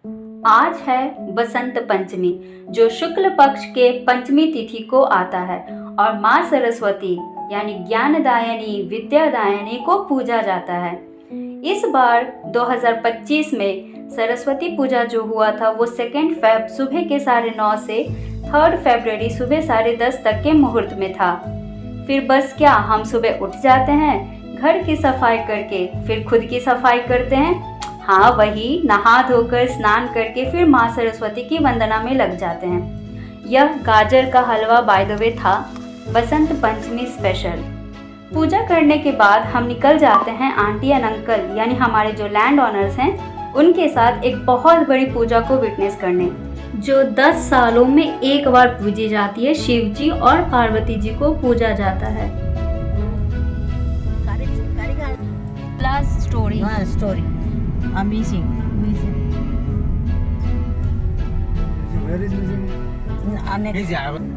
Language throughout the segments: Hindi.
आज है बसंत पंचमी, जो शुक्ल पक्ष के पंचमी तिथि को आता है और माँ सरस्वती यानी ज्ञानदायिनी विद्यादायिनी को पूजा जाता है। इस बार 2025 में सरस्वती पूजा जो हुआ था वो 2 फेब सुबह के 9:30 से 3 फरवरी सुबह 10:30 तक के मुहूर्त में था। फिर बस क्या, हम सुबह उठ जाते हैं, घर की सफाई करके फिर खुद की सफाई करते हैं। हाँ वही, नहा धोकर स्नान करके फिर माँ सरस्वती की वंदना में लग जाते हैं। यह गाजर का हलवा बाय द वे था, बसंत पंचमी स्पेशल। पूजा करने के बाद हम निकल जाते हैं आंटी एंड अंकल यानी हमारे जो लैंड ऑनर्स हैं उनके साथ एक बहुत बड़ी पूजा को विटनेस करने, जो 10 सालों में एक बार पूजी जाती है। शिव जी और पार्वती जी को पूजा जाता है। Plus story Amazing.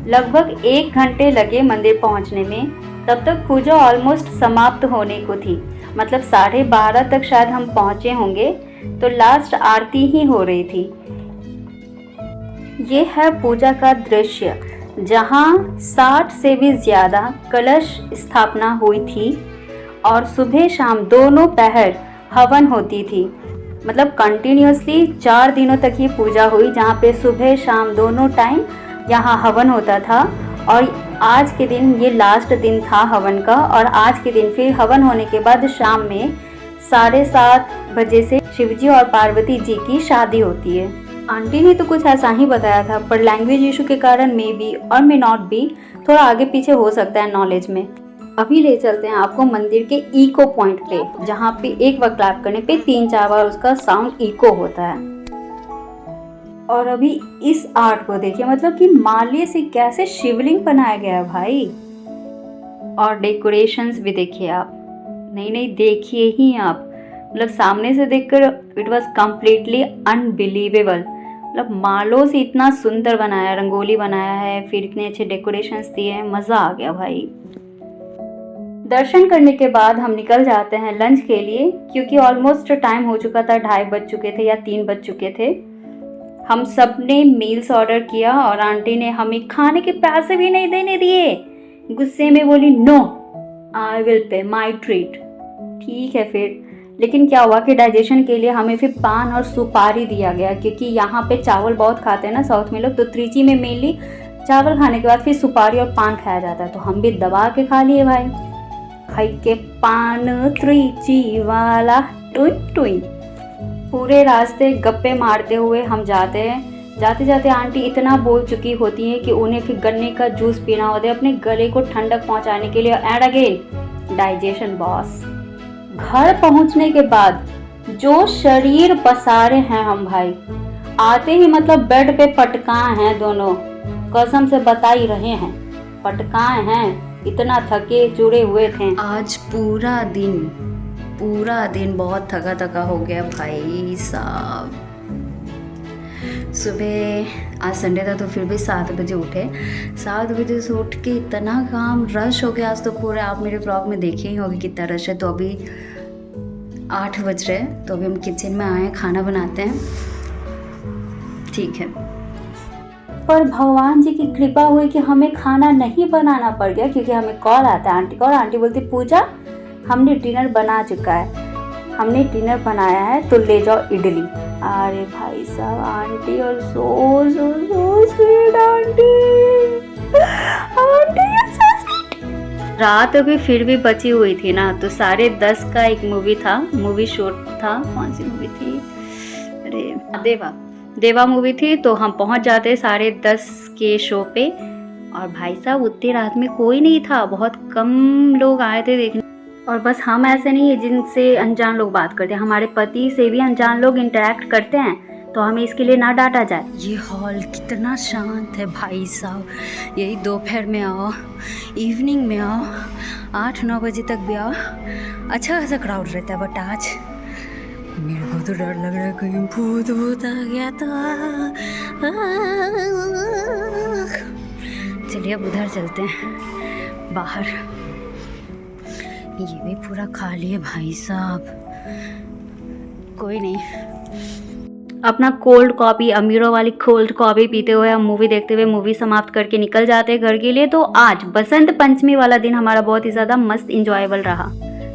लगभग 1 घंटे लगे मंदिर पहुंचने में। तब तक पूजा ऑलमोस्ट समाप्त होने को थी, मतलब 12:30 तक शायद हम पहुंचे होंगे, तो लास्ट आरती ही हो रही थी। ये है पूजा का दृश्य, जहां 60 से भी ज्यादा कलश स्थापना हुई थी और सुबह शाम दोनों पहर हवन होती थी। मतलब कंटिन्यूअसली 4 दिनों तक ये पूजा हुई, जहाँ पे सुबह शाम दोनों टाइम यहाँ हवन होता था। और आज के दिन ये लास्ट दिन था हवन का, और आज के दिन फिर हवन होने के बाद शाम में 7:30 बजे से शिवजी और पार्वती जी की शादी होती है। आंटी ने तो कुछ ऐसा ही बताया था, पर लैंग्वेज इशू के कारण मे बी और मे नॉट बी, थोड़ा आगे पीछे हो सकता है नॉलेज में। अभी ले चलते हैं आपको मंदिर के इको पॉइंट पे, जहाँ पे एक बार क्लैप करने पे 3-4 बार उसका साउंड इको होता है। और अभी इस आर्ट को देखिए, मतलब कि माले से कैसे शिवलिंग बनाया गया है भाई। और डेकोरेशंस भी देखिए आप, नहीं देखिए ही आप, मतलब सामने से देखकर इट वाज कम्प्लीटली अनबिलीवेबल। मतलब मालों से इतना सुंदर बनाया, रंगोली बनाया है, फिर इतने अच्छे डेकोरेशंस दिए हैं, मज़ा आ गया भाई। दर्शन करने के बाद हम निकल जाते हैं लंच के लिए, क्योंकि ऑलमोस्ट टाइम हो चुका था, 2:30 बज चुके थे या 3 बज चुके थे। हम सब ने मील्स ऑर्डर किया और आंटी ने हमें खाने के पैसे भी नहीं देने दिए। गुस्से में बोली, no I will pay my treat. ठीक है फिर, लेकिन क्या हुआ कि डाइजेशन के लिए हमें फिर पान और सुपारी दिया गया, क्योंकि यहाँ पे चावल बहुत खाते हैं ना साउथ में लोग, तो त्रिची में मेनली चावल खाने के बाद फिर सुपारी और पान खाया जाता है, तो हम भी दबा के खा लिए भाई। खाई के पान त्रिची वाला टुई टुई। पूरे रास्ते गप्पे मारते हुए हम जाते हैं। जाते जाते आंटी इतना बोल चुकी होती है कि उन्हें फिर गन्ने का जूस पीना होता है अपने गले को ठंडक पहुंचाने के लिए। And again digestion boss. घर पहुंचने के बाद जो शरीर पसारे हैं हम भाई, आते ही मतलब बेड पे पटकाए हैं दोनों, कसम से बता ही रहे हैं, पटकाए हैं, इतना थके जुड़े हुए थे। आज पूरा दिन बहुत थका हो गया भाई साहब। सुबह आज संडे था तो फिर भी 7 बजे उठे। 7 बजे से उठ के इतना काम रश हो गया आज तो पूरे, आप मेरे ब्लॉग में देखे ही होंगे कितना रश है। तो अभी 8 बज रहे हैं, तो अभी हम किचन में आए, खाना बनाते हैं। ठीक है, पर भगवान जी की कृपा हुई कि हमें खाना नहीं बनाना पड़ गया, क्योंकि हमें कॉल आता है आंटी का, और आंटी बोलती, पूजा हमने डिनर बना चुका है, हमने डिनर बनाया है, तो ले जाओ इडली। अरे भाई साहब, आंटी और सो स्वीट आंटी। रात अभी फिर भी बची हुई थी ना, तो 10:30 का एक मूवी था, मूवी शूट था। कौन सी मूवी थी? अरे देवा मूवी थी। तो हम पहुंच जाते 10:30 के शो पे, और भाई साहब उतनी रात में कोई नहीं था, बहुत कम लोग आए थे देखने। और बस हम ऐसे नहीं है जिनसे अनजान लोग बात करते हैं, हमारे पति से भी अनजान लोग इंटरेक्ट करते हैं, तो हमें इसके लिए ना डांटा जाए। ये हॉल कितना शांत है भाई साहब। यही दोपहर में आओ, इवनिंग में आओ, 8-9 बजे तक भी आओ, अच्छा खासा क्राउड रहता है। बट आज मेरे को तो डर लग रहा है कहीं भूत आ गया तो। चलिए अब उधर चलते हैं बाहर। ये भी पूरा खाली है भाई साहब, कोई नहीं। अपना कोल्ड कॉफ़ी, अमीरों वाली कोल्ड कॉफ़ी पीते हुए हम मूवी देखते हुए मूवी समाप्त करके निकल जाते हैं घर के लिए। तो आज बसंत पंचमी वाला दिन हमारा बहुत ही ज़्यादा मस्त इंजॉयबल रहा।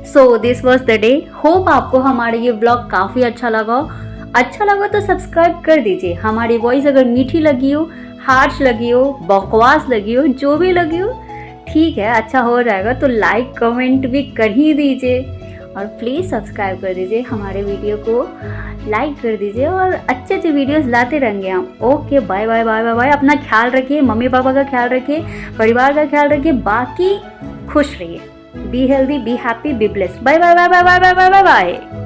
So this was the day. Hope आपको हमारा ये व्लॉग काफ़ी अच्छा लगा हो। अच्छा लगा तो सब्सक्राइब कर दीजिए। हमारी वॉइस अगर मीठी लगी हो, हार्श लगी हो, बकवास लगी हो, जो भी लगी हो ठीक है, अच्छा हो जाएगा तो लाइक कमेंट भी कर ही दीजिए और प्लीज़ सब्सक्राइब कर दीजिए, हमारे वीडियो को लाइक कर दीजिए और अच्छे अच्छे वीडियोस लाते रहेंगे हम। Okay, bye bye bye bye bye. अपना ख्याल रखिए, मम्मी पापा का ख्याल रखिए, परिवार का ख्याल रखिए, बाकी खुश रहिए। Be healthy, be happy, be blessed. Bye bye bye bye bye bye bye bye.